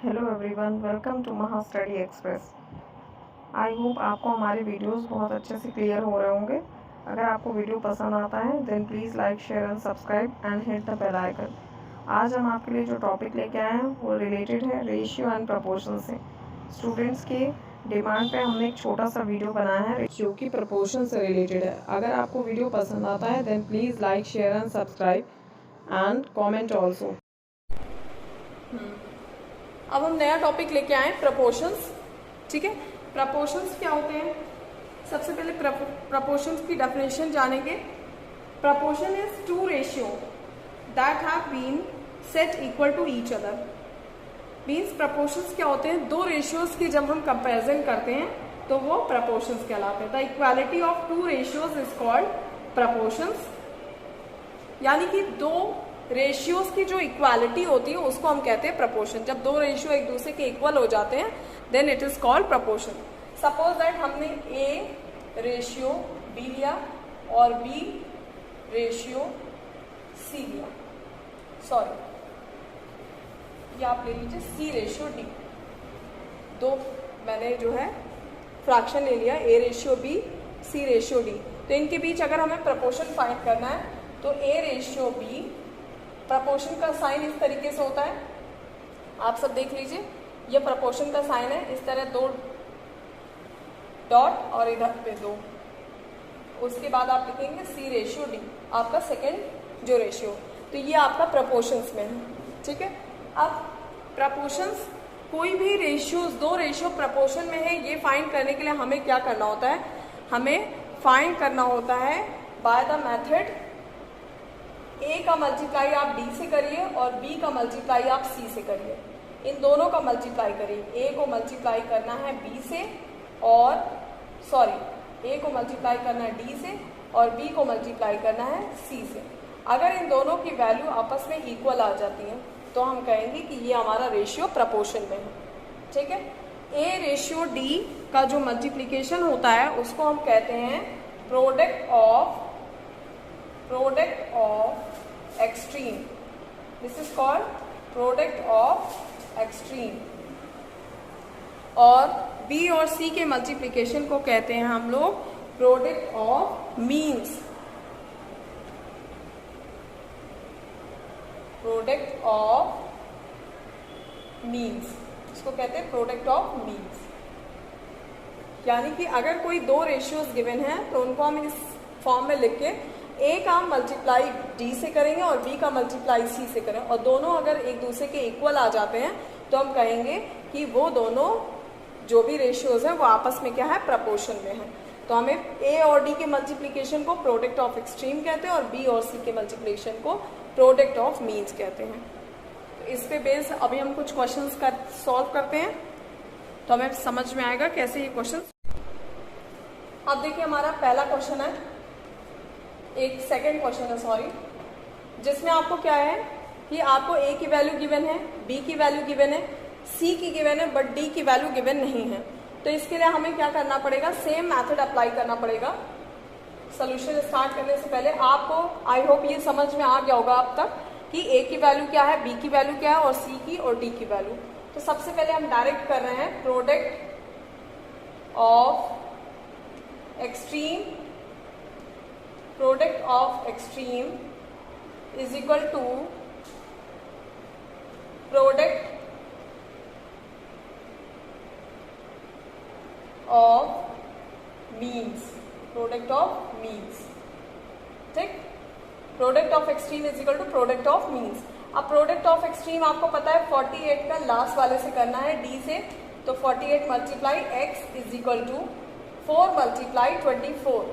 Hello everyone, welcome to महा study express. I hope आपको हमारे वीडियोस बहुत अच्छे से क्लियर हो रहे होंगे। अगर आपको वीडियो पसंद आता है then please like, share and subscribe and hit the bell icon. आज हम आपके लिए जो टॉपिक लेके आए हैं वो रिलेटेड है रेशियो एंड प्रपोर्शन से। स्टूडेंट्स के डिमांड पे हमने एक छोटा सा वीडियो बनाया है जो कि प्रपोर्शन से रिलेटेड है। अगर आपको वीडियो पसंद आता है then please like, share and subscribe and comment also. अब हम नया टॉपिक लेके आए प्रपोर्शंस। ठीक है, प्रपोर्शंस क्या होते हैं? सबसे पहले प्रपोर्शंस की डेफिनेशन जानेंगे। Proportion is two ratio that have been set equal to each other. Means proportions क्या होते हैं? दो रेशियोज की जब हम कंपेरिजन करते हैं तो वो प्रपोर्शंस कहलाते हैं। The equality of two ratios is called proportions. यानी कि दो रेशियोज की जो इक्वालिटी होती है उसको हम कहते हैं प्रपोर्शन। जब दो रेशियो एक दूसरे के इक्वल हो जाते हैं then it is called proportion. Suppose that हमने ए रेशियो बी लिया और बी रेशियो सी लिया, सॉरी ये आप ले लीजिए सी रेशियो डी। दो मैंने जो है फ्रैक्शन ले लिया, a ratio b c ratio d. तो इनके बीच अगर हमें प्रपोर्शन फाइंड करना है तो ए रेशियो बी, प्रपोर्शन का साइन इस तरीके से होता है, आप सब देख लीजिए। ये प्रपोर्शन का साइन है, इस तरह दो डॉट और इधर पे दो। उसके बाद आप लिखेंगे सी रेशियो डी, आपका सेकेंड जो रेशियो। तो ये आपका प्रपोर्शंस में है। ठीक है, अब प्रपोर्शंस कोई भी रेशियोज, दो रेशियो प्रपोर्शन में है, ये फाइंड करने के लिए हमें क्या करना होता है? हमें फाइंड करना होता है बाय द मेथड ए का मल्टीप्लाई आप डी से करिए और बी का मल्टीप्लाई आप सी से करिए। इन दोनों का मल्टीप्लाई करिए। ए को मल्टीप्लाई करना है बी से और ए को मल्टीप्लाई करना है डी से और बी को मल्टीप्लाई करना है सी से। अगर इन दोनों की वैल्यू आपस में इक्वल आ जाती है तो हम कहेंगे कि ये हमारा रेशियो प्रपोर्शन में है। ठीक है, ए रेशियो डी का जो मल्टीप्लीकेशन होता है उसको हम कहते हैं product of extreme. This is called product of extreme. और बी और सी के मल्टीप्लिकेशन को कहते हैं हम लोग product of means. Product of means, इसको कहते हैं प्रोडक्ट ऑफ मीन्स। यानी कि अगर कोई दो रेशियोज गिवन है तो उनको हम इस फॉर्म में लिख के ए का मल्टीप्लाई डी से करेंगे और बी का मल्टीप्लाई सी से करें और दोनों अगर एक दूसरे के इक्वल आ जाते हैं तो हम कहेंगे कि वो दोनों जो भी रेशियोज हैं वो आपस में क्या है? प्रपोर्शन में है। तो हमें ए और डी के मल्टीप्लिकेशन को प्रोडक्ट ऑफ एक्सट्रीम कहते हैं और बी और सी के मल्टीप्लिकेशन को प्रोडक्ट ऑफ मीन्स कहते हैं। तो इस पे बेस अभी हम कुछ क्वेश्चंस सॉल्व करते हैं तो हमें समझ में आएगा कैसे ये क्वेश्चन। अब देखिए हमारा पहला क्वेश्चन है, एक सेकंड क्वेश्चन है सॉरी, जिसमें आपको क्या है कि आपको ए की वैल्यू गिवन है, बी की वैल्यू गिवन है, सी की गिवन है बट डी की वैल्यू गिवन नहीं है। तो इसके लिए हमें क्या करना पड़ेगा? सेम मेथड अप्लाई करना पड़ेगा। सोल्यूशन स्टार्ट करने से पहले आपको आई होप ये समझ में आ गया होगा अब तक कि ए की वैल्यू क्या है, बी की वैल्यू क्या है और सी की और डी की वैल्यू। तो सबसे पहले हम डायरेक्ट कर रहे हैं product of extreme. Product of extreme is equal to product of means. Product of means, ठीक। Product of extreme is equal to product of means. अब प्रोडक्ट ऑफ एक्सट्रीम आपको पता है 48 का लास्ट वाले से करना है डी से। तो 48 multiply x is equal to 4 multiply 24।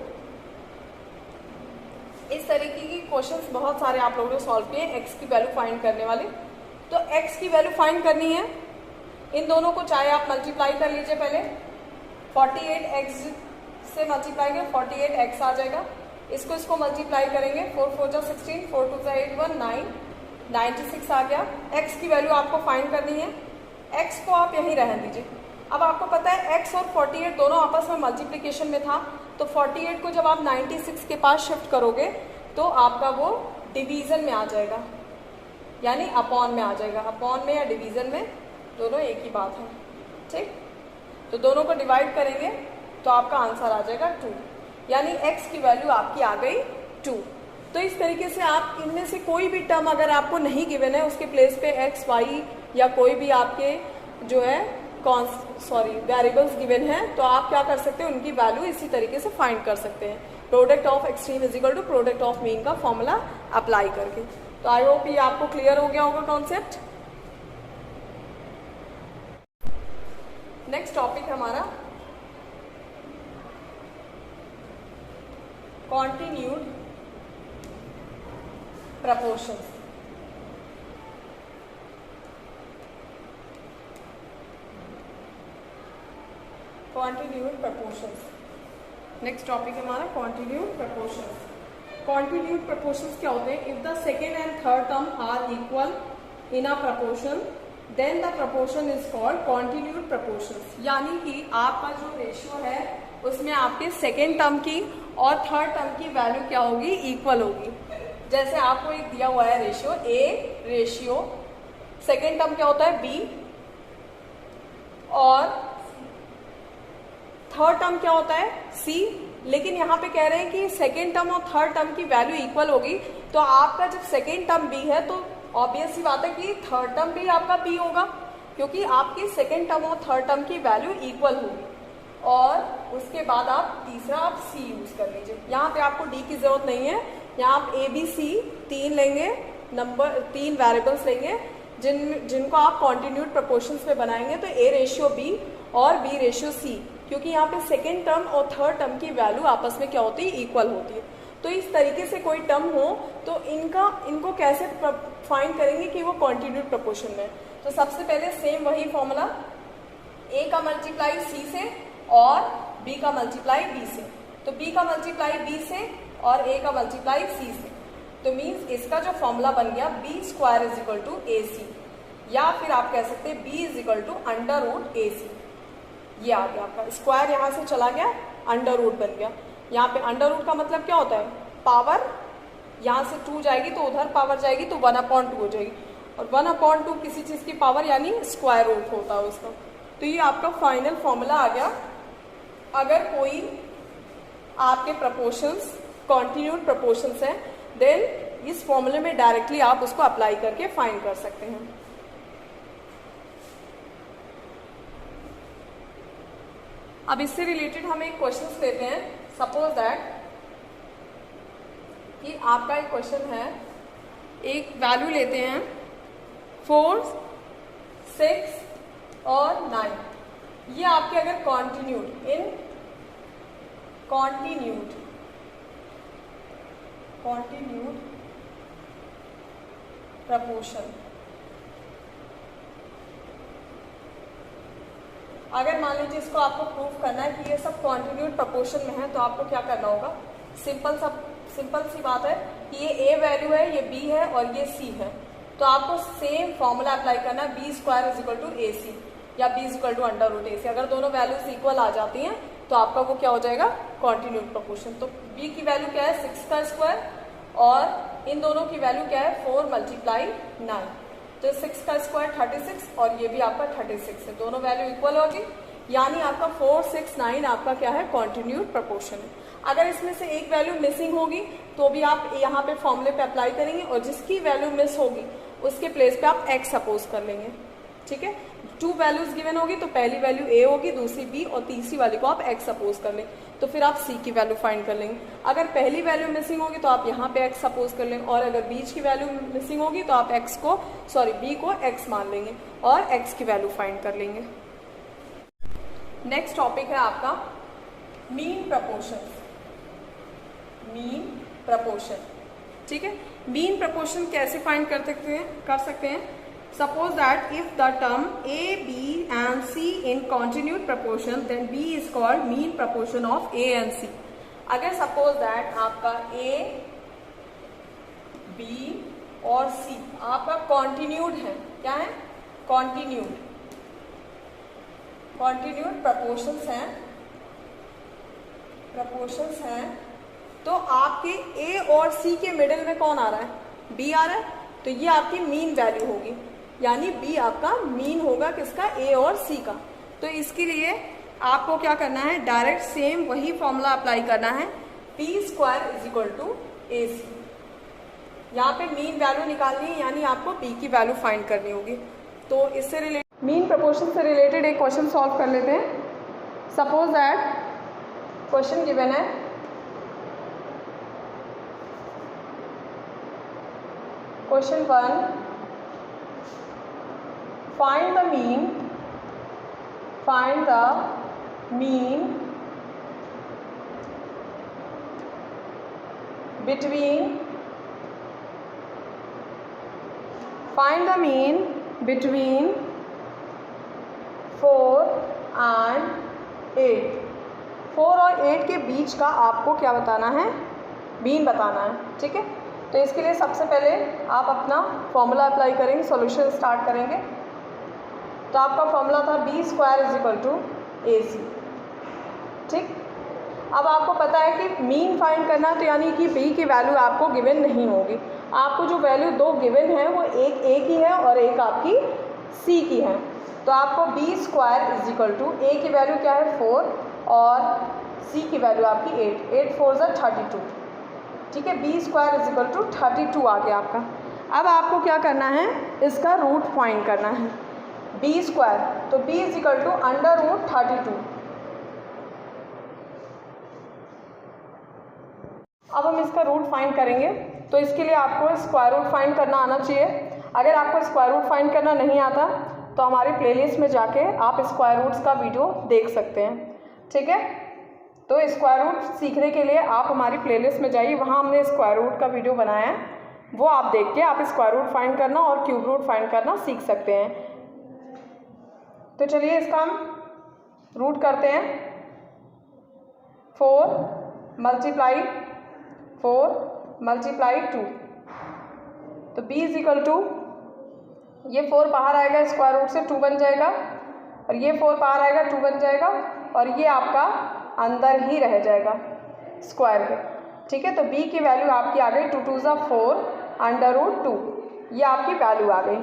इस तरीके की क्वेश्चंस बहुत सारे आप लोगों ने सॉल्व किए हैं एक्स की वैल्यू फाइंड करने वाले। तो एक्स की वैल्यू फाइंड करनी है, इन दोनों को चाहे आप मल्टीप्लाई कर लीजिए। पहले 48 एक्स से मल्टीप्लाई करें 48 एक्स आ जाएगा। इसको मल्टीप्लाई करेंगे 4 4 जा 16, 4 2 जा 8 1 9, 96 आ गया। एक्स की वैल्यू आपको फाइंड करनी है। एक्स को आप यहीं रहने दीजिए। अब आपको पता है एक्स और 48 दोनों आपस में मल्टीप्लिकेशन में था, तो 48 को जब आप 96 के पास शिफ्ट करोगे तो आपका वो डिवीजन में आ जाएगा। यानी अपॉन में आ जाएगा, अपॉन में या डिवीजन में दोनों एक ही बात है, ठीक। तो दोनों को डिवाइड करेंगे तो आपका आंसर आ जाएगा 2, यानी x की वैल्यू आपकी आ गई 2। तो इस तरीके से आप इनमें से कोई भी टर्म अगर आपको नहीं गिवन है उसके प्लेस पे x, y या कोई भी आपके जो है वेरिएबल्स गिवन है तो आप क्या कर सकते हैं, उनकी वैल्यू इसी तरीके से फाइंड कर सकते हैं, product of extreme is equal to product of mean का फॉर्मूला अप्लाई करके। तो आई होप ये आपको क्लियर हो गया होगा कॉन्सेप्ट। नेक्स्ट टॉपिक है हमारा continued proportions. Continued proportions next topic है हमारा कॉन्टिन्यूड प्रपोर्शंस। कॉन्टिन्यूड प्रपोर्शंस क्या होते हैं? If the second and third term are equal in a proportion then the proportion is called continued proportions. यानी कि आपका जो रेशियो है उसमें आपके सेकेंड टर्म की और थर्ड टर्म की वैल्यू क्या होगी, इक्वल होगी। जैसे आपको एक दिया हुआ है ratio A ratio, second term क्या होता है बी, और थर्ड टर्म क्या होता है सी। लेकिन यहाँ पे कह रहे हैं कि सेकेंड टर्म और थर्ड टर्म की वैल्यू इक्वल होगी, तो आपका जब सेकेंड टर्म बी है तो ऑब्वियस सी बात है कि थर्ड टर्म भी आपका बी होगा, क्योंकि आपकी सेकेंड टर्म और थर्ड टर्म की वैल्यू इक्वल होगी। और उसके बाद आप तीसरा आप सी यूज कर लीजिए। यहाँ पे आपको डी की जरूरत नहीं है, यहाँ आप ए बी सी तीन लेंगे, नंबर तीन वेरिएबल्स लेंगे जिनको आप कॉन्टिन्यूड प्रपोर्शंस में बनाएंगे, तो ए रेशियो बी और बी रेशियो सी, क्योंकि यहाँ पे सेकेंड टर्म और थर्ड टर्म की वैल्यू आपस में क्या होती है, इक्वल होती है। तो इस तरीके से कोई टर्म हो तो इनको कैसे फाइंड करेंगे कि वो कॉन्टिन्यूड प्रपोर्शन में। तो सबसे पहले सेम वही फॉर्मूला, ए का मल्टीप्लाई सी से और बी का मल्टीप्लाई बी से। तो बी का मल्टीप्लाई बी से और ए का मल्टीप्लाई सी से, तो मीन्स इसका जो फॉर्मूला बन गया B square is equal to A C, या फिर आप कह सकते हैं B is equal to under root A C. ये आ गया आपका स्क्वायर, यहाँ से चला गया अंडर रूट बन गया। यहाँ पे अंडर रूट का मतलब क्या होता है, पावर यहाँ से 2 जाएगी तो उधर पावर जाएगी तो 1/2 हो जाएगी, और 1/2 किसी चीज की पावर यानी स्क्वायर रूट होता है उसका। तो ये आपका फाइनल फॉर्मूला आ गया। अगर कोई आपके प्रपोर्शंस कॉन्टिन्यूड प्रपोर्शंस हैं देन इस फॉर्मूले में डायरेक्टली आप उसको अप्लाई करके फाइंड कर सकते हैं। अब इससे रिलेटेड हम एक क्वेश्चन लेते हैं। सपोज दैट कि आपका एक क्वेश्चन है, एक वैल्यू लेते हैं 4, 6 और 9। ये आपके अगर कॉन्टिन्यूड इन कॉन्टिन्यूड प्रपोर्शन, अगर मान लीजिए इसको आपको प्रूफ करना है कि ये सब कॉन्टिन्यूड प्रपोर्शन में है, तो आपको क्या करना होगा, सिंपल सी बात है कि ये ए वैल्यू है, ये बी है और ये सी है। तो आपको सेम फॉर्मूला अप्लाई करना है, B square is equal to A C या B is equal to under root A C. अगर दोनों वैल्यूज इक्वल आ जाती हैं तो आपका वो क्या हो जाएगा, कॉन्टिन्यूड प्रपोर्शन। तो बी की वैल्यू क्या है 6 का स्क्वायर, और इन दोनों की वैल्यू क्या है 4 × 9। तो 6 का स्क्वायर 36 और ये भी आपका 36 है, दोनों वैल्यू इक्वल होगी, यानी आपका 4, 6, 9 आपका क्या है, कॉन्टिन्यूड प्रपोर्शन है। अगर इसमें से एक वैल्यू मिसिंग होगी तो भी आप यहाँ पे फॉर्मूले पे अप्लाई करेंगे, और जिसकी वैल्यू मिस होगी उसके प्लेस पे आप x सपोज कर लेंगे। ठीक है, 2 वैल्यूज गिवन होगी तो पहली वैल्यू a होगी, दूसरी b और तीसरी वाली को आप x सपोज कर लें, तो फिर आप c की वैल्यू फाइंड कर लेंगे। अगर पहली वैल्यू मिसिंग होगी तो आप यहाँ पे x सपोज कर लेंगे, और अगर बीच की वैल्यू मिसिंग होगी तो आप b को x मान लेंगे और x की वैल्यू फाइंड कर लेंगे। नेक्स्ट टॉपिक है आपका मीन प्रपोर्शन। मीन प्रपोर्शन, ठीक है। मीन प्रपोर्शन कैसे फाइंड कर सकते हैं? Suppose that if the term a, b and c in continued proportion then b is called mean proportion of a and c। अगर suppose that आपका a, b और c आपका कॉन्टिन्यूड है, क्या है, कॉन्टिन्यूड प्रपोर्शंस हैं, तो आपके a और c के मिडिल में कौन आ रहा है, b आ रहा है, तो ये आपकी मीन वैल्यू होगी। यानी बी आपका मीन होगा किसका, ए और सी का। तो इसके लिए आपको क्या करना है, डायरेक्ट सेम वही फॉर्मूला अप्लाई करना है, P square is equal to A C. यहाँ पे मीन वैल्यू निकालनी है, यानी आपको बी की वैल्यू फाइंड करनी होगी। तो इससे रिलेटेड मीन प्रोपोर्शन से रिलेटेड एक क्वेश्चन सॉल्व कर लेते हैं। सपोज दैट क्वेश्चन गिवन है, question 1, find the mean between 4 and 8। 4 और 8 के बीच का आपको क्या बताना है, मीन बताना है। ठीक है, तो इसके लिए सबसे पहले आप अपना फॉर्मूला अप्लाई करेंगे, सॉल्यूशन स्टार्ट करेंगे। तो आपका फॉर्मूला था B square is equal to A C. ठीक, अब आपको पता है कि मीन फाइंड करना, तो यानी कि बी की वैल्यू आपको गिवन नहीं होगी। आपको जो वैल्यू दो गिवन है वो एक ए की है और एक आपकी सी की है। तो आपको B square is equal to, A की वैल्यू क्या है 4 और सी की वैल्यू आपकी 8, 8 4 ज़ा 32। ठीक है, B square is equal to 32 आ गया आपका। अब आपको क्या करना है, इसका रूट फाइंड करना है, बी स्क्वायर, तो B is equal to under root 32। अब हम इसका रूट फाइंड करेंगे, तो इसके लिए आपको स्क्वायर रूट फाइंड करना आना चाहिए। अगर आपको स्क्वायर रूट फाइंड करना नहीं आता तो हमारी प्लेलिस्ट में जाके आप स्क्वायर रूट्स का वीडियो देख सकते हैं। ठीक है, तो स्क्वायर रूट सीखने के लिए आप हमारी प्लेलिस्ट में जाइए, वहाँ हमने स्क्वायर रूट का वीडियो बनाया है, वो आप देख के आप स्क्वायर रूट फाइंड करना और क्यूब रूट फाइंड करना सीख सकते हैं। तो चलिए इसका हम रूट करते हैं। 4 मल्टीप्लाई 2, तो b इज इक्वल टू, ये 4 बाहर आएगा स्क्वायर रूट से 2 बन जाएगा, और ये 4 बाहर आएगा 2 बन जाएगा, और ये आपका अंदर ही रह जाएगा स्क्वायर के। ठीक है, तो b की वैल्यू आपकी आ गई 2 2 ज़ा 4 अंडर रूट 2, ये आपकी वैल्यू आ गई।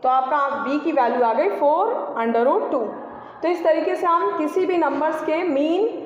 तो आपका b की वैल्यू आ गई 4 अंडर रूट 2। तो इस तरीके से हम किसी भी नंबर्स के मीन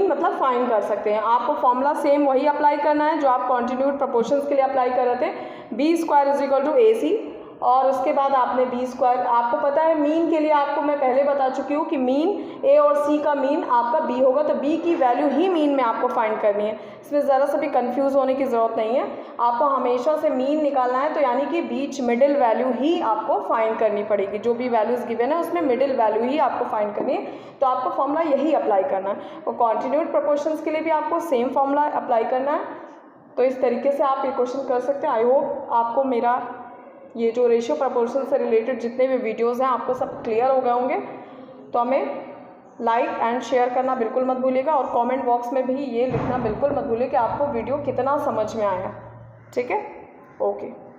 मतलब फाइंड कर सकते हैं। आपको फॉर्मूला सेम वही अप्लाई करना है जो आप कॉन्टिन्यूड प्रोपोर्शंस के लिए अप्लाई कर रहे थे, B square is equal to A C, और उसके बाद आपने बी स्क्वायर, आपको पता है मीन के लिए आपको मैं पहले बता चुकी हूँ कि मीन ए और सी का मीन आपका बी होगा, तो बी की वैल्यू ही मीन में आपको फाइंड करनी है। इसमें ज़रा सा भी कंफ्यूज होने की ज़रूरत नहीं है, आपको हमेशा से मीन निकालना है, तो यानी कि बीच मिडिल वैल्यू ही आपको फाइंड करनी पड़ेगी। जो भी वैल्यूज़ गिवन है उसमें मिडिल वैल्यू ही आपको फाइंड करनी है, तो आपको फॉर्मूला यही अप्लाई करना है। और कॉन्टिन्यूड प्रोपोर्शंस के लिए भी आपको सेम फॉर्मूला अप्लाई करना है। तो इस तरीके से आप ये क्वेश्चन कर सकते हैं। आई होप आपको मेरा ये जो रेशियो प्रोपोर्शन से रिलेटेड जितने भी वीडियोस हैं आपको सब क्लियर हो गए होंगे। तो हमें लाइक एंड शेयर करना बिल्कुल मत भूलिएगा, और कमेंट बॉक्स में भी ये लिखना बिल्कुल मत भूलिए कि आपको वीडियो कितना समझ में आया। ठीक है, ओके।